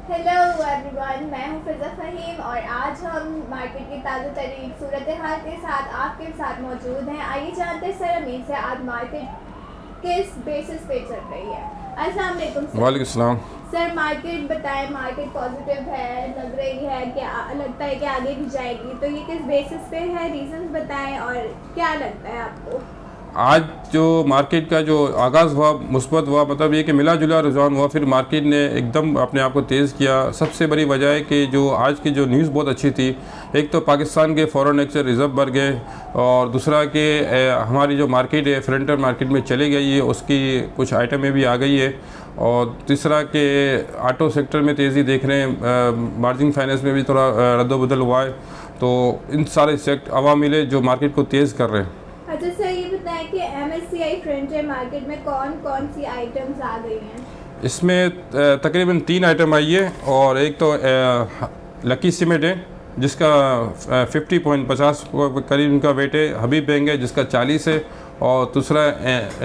Hello everyone, मैं हूं फिज़ा फ़हीम और आज हम मार्केट की ताज़ा तरीन सूरत हाल के साथ आपके साथ मौजूद हैं। आइए जानते हैं सर अमीन से आज मार्केट किस बेसिस पे चल रही है। अस्सलाम वालेकुम सर। वालेकुम सलाम। सर मार्केट बताएं, मार्केट पॉजिटिव है, लग रही है कि लगता है कि आगे भी जाएगी, तो ये किस बेसिस पे है, रीजंस बताएं और क्या लगता है आपको। आज जो मार्केट का जो आगाज़ हुआ मुस्बत हुआ, मतलब ये कि मिला जुला रुझान हुआ, फिर मार्केट ने एकदम अपने आप को तेज़ किया। सबसे बड़ी वजह है कि जो आज की जो न्यूज़ बहुत अच्छी थी। एक तो पाकिस्तान के फॉरेन एक्सचेंज रिज़र्व बढ़ गए, और दूसरा कि हमारी जो मार्केट है फ्रंटर मार्केट में चली गई है, उसकी कुछ आइटमें भी आ गई है। और तीसरा कि ऑटो सेक्टर में तेज़ी देख रहे हैं, मार्जिन फाइनेंस में भी थोड़ा रद्दबदल हुआ है। तो इन सारे अवामिल जो मार्केट को तेज़ कर रहे हैं। अच्छा सर, ये बताएं कि MSCI फ्रंटियर मार्केट में कौन कौन सी आइटम्स आ गई हैं। इसमें तकरीबन 3 आइटम आई है, और एक तो लकी सीमेंट है जिसका 50.50 करीब इनका वेट है। हबीब बैंक है जिसका 40 है, और दूसरा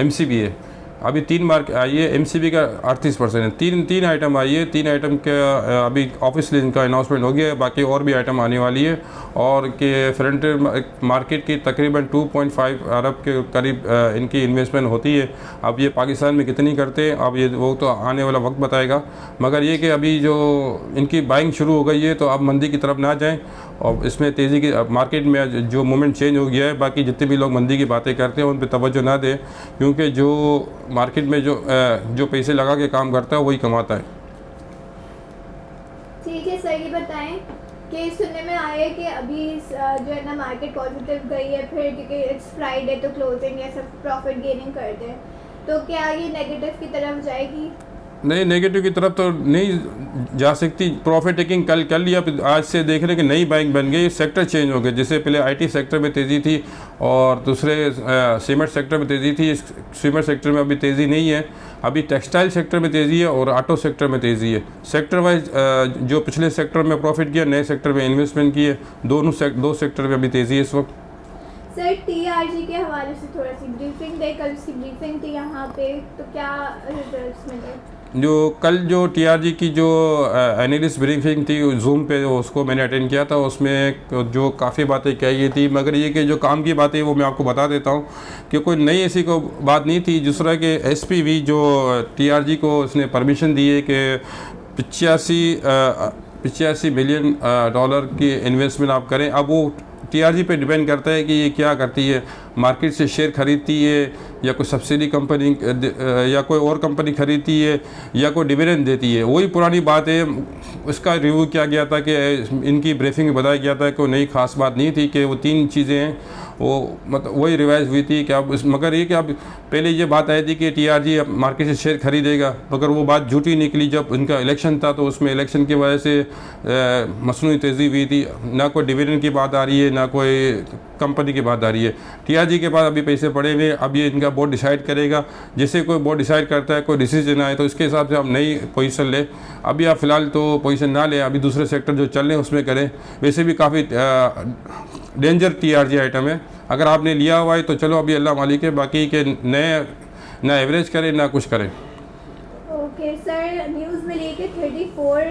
MCB है। अभी 3 मार्क आई है, MCB का 38% है। तीन आइटम आई है। 3 आइटम के अभी ऑफिसली इनका अनाउंसमेंट हो गया है, बाकी और भी आइटम आने वाली है। और कि फ्रंटियर मार्केट की तकरीबन 2.5 अरब के करीब इनकी इन्वेस्टमेंट होती है। अब ये पाकिस्तान में कितनी करते हैं, अब ये वो तो आने वाला वक्त बताएगा। मगर ये कि अभी जो इनकी बाइंग शुरू हो गई है, तो अब मंदी की तरफ ना जाएं। और इसमें तेज़ी की मार्केट में जो मोमेंट चेंज हो गया है, बाकी जितने भी लोग मंदी की बातें करते हैं उन पर तवज्जो ना दें, क्योंकि जो मार्केट में जो पैसे लगा के काम करता है वही कमाता है। ठीक है सर, ये बताएं कि सुनने में आया है कि अभी जो है ना मार्केट पॉजिटिव गई है, फिर क्योंकि इट्स फ्राइडे तो क्लोजिंग है, सब प्रॉफिट गेनिंग करते हैं, तो क्या ये नेगेटिव की तरफ जाएगी। नहीं, नेगेटिव की तरफ तो नहीं जा सकती। प्रॉफिट टेकिंग कल कर लिया, आज से देख रहे हैं कि नई बैंक बन गई, सेक्टर चेंज हो गए। जैसे पहले IT सेक्टर में तेज़ी थी, और दूसरे सीमेंट सेक्टर में तेज़ी थी। सीमेंट सेक्टर में अभी तेज़ी नहीं है। अभी टेक्सटाइल सेक्टर में तेज़ी है, और ऑटो सेक्टर में तेज़ी है। सेक्टर वाइज जो पिछले सेक्टर में प्रॉफिट किया, नए सेक्टर में इन्वेस्टमेंट किए, दो सेक्टर में अभी तेज़ी है इस वक्त। सर TRG के हवाले से थोड़ा सी ब्रीफिंग दे, कल उसकी ब्रीफिंग थी यहाँ पे, तो क्या रिजल्ट्स मिले। जो कल जो TRG की जो एनालिस्ट ब्रीफिंग थी जूम पे, उसको मैंने अटेंड किया था। उसमें जो काफ़ी बातें कही गई थी, मगर ये कि जो काम की बातें वो मैं आपको बता देता हूँ कि कोई नई ऐसी को बात नहीं थी। जिस तरह के SPV जो TRG को उसने परमिशन दी है कि 85 मिलियन डॉलर की इन्वेस्टमेंट आप करें। अब वो TRG पे डिपेंड करता है कि ये क्या करती है, मार्केट से शेयर खरीदती है, या कोई सब्सिडी कंपनी या कोई और कंपनी खरीदती है, या कोई डिविडेंड देती है। वही पुरानी बात है। उसका रिव्यू किया गया था कि इनकी ब्रीफिंग में बताया गया था कि कोई नई खास बात नहीं थी, कि वो 3 चीज़ें हैं, वो मतलब वही रिवाइज हुई थी कि अब मगर ये कि अब पहले ये बात आई थी कि TRG अब मार्केट से शेयर खरीदेगा, मगर वो बात झूठी निकली। जब इनका इलेक्शन था, तो उसमें इलेक्शन की वजह से मसनूई तेज़ी हुई थी। ना कोई डिविडेंड की बात आ रही है, ना कोई कंपनी की बात आ रही है। TRG के पास अभी पैसे पड़े हुए, अब ये इनका बोर्ड डिसाइड करेगा। जैसे कोई बोर्ड डिसाइड करता है, कोई डिसीजन आए, तो इसके हिसाब से आप नई पोजीशन ले। अभी आप फ़िलहाल तो पोजीशन ना लें, अभी दूसरे सेक्टर जो चल रहे हैं उसमें करें। वैसे भी काफ़ी डेंजर TRG आइटम है। अगर आपने लिया हुआ है तो चलो, अभी अल्लाह मालिक है, बाकी के नए ना एवरेज करें ना कुछ करें। ओके सर, न्यूज़ में लेके 34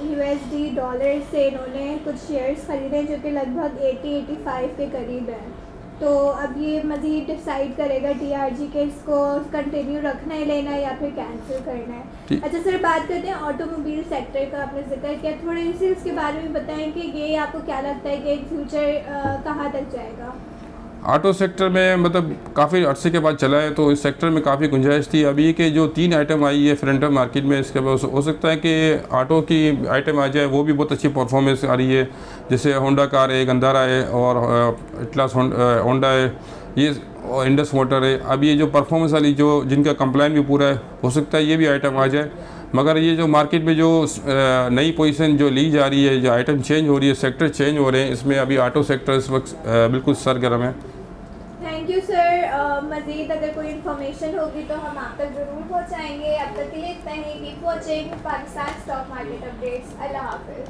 USD डॉलर से इन्होंने कुछ शेयर्स खरीदे, जो कि लगभग 80-85 के करीब हैं। तो अब ये मज़ीद डिसाइड करेगा TRG के इसको कंटिन्यू रखना है, लेना है, या फिर कैंसिल करना है। अच्छा सर, बात करते हैं ऑटोमोबाइल सेक्टर का। आपने जिक्र किया, थोड़ी सी उसके बारे में बताएं कि ये आपको क्या लगता है कि फ्यूचर कहाँ तक जाएगा। ऑटो सेक्टर में मतलब काफ़ी अरसे के बाद चला है, तो इस सेक्टर में काफ़ी गुंजाइश थी। अभी के जो 3 आइटम आई है फ्रंटर मार्केट में, इसके बाद हो सकता है कि ऑटो की आइटम आ जाए, वो भी बहुत अच्छी परफॉर्मेंस आ रही है। जैसे होंडा कार है, गंदारा है, और एटलास होंडा है, ये और इंडस मोटर है। अब ये जो परफॉर्मेंस वाली जो जिनका कंप्लाइन भी पूरा है, हो सकता है ये भी आइटम आ जाए। मगर ये जो मार्केट में जो नई पोजीशन जो ली जा रही है, जो आइटम चेंज हो रही है, सेक्टर चेंज हो रहे हैं, इसमें अभी ऑटो सेक्टर इस वक्त बिल्कुल सरगर्म है। Thank you sir. मज़ीद अगर कोई इन्फॉर्मेशन होगी तो हम आप तक ज़रूर पहुंचाएंगे। अब तक के लिए इतना ही। Keep watching Pakistan stock market updates. अल्लाह हाफिज़।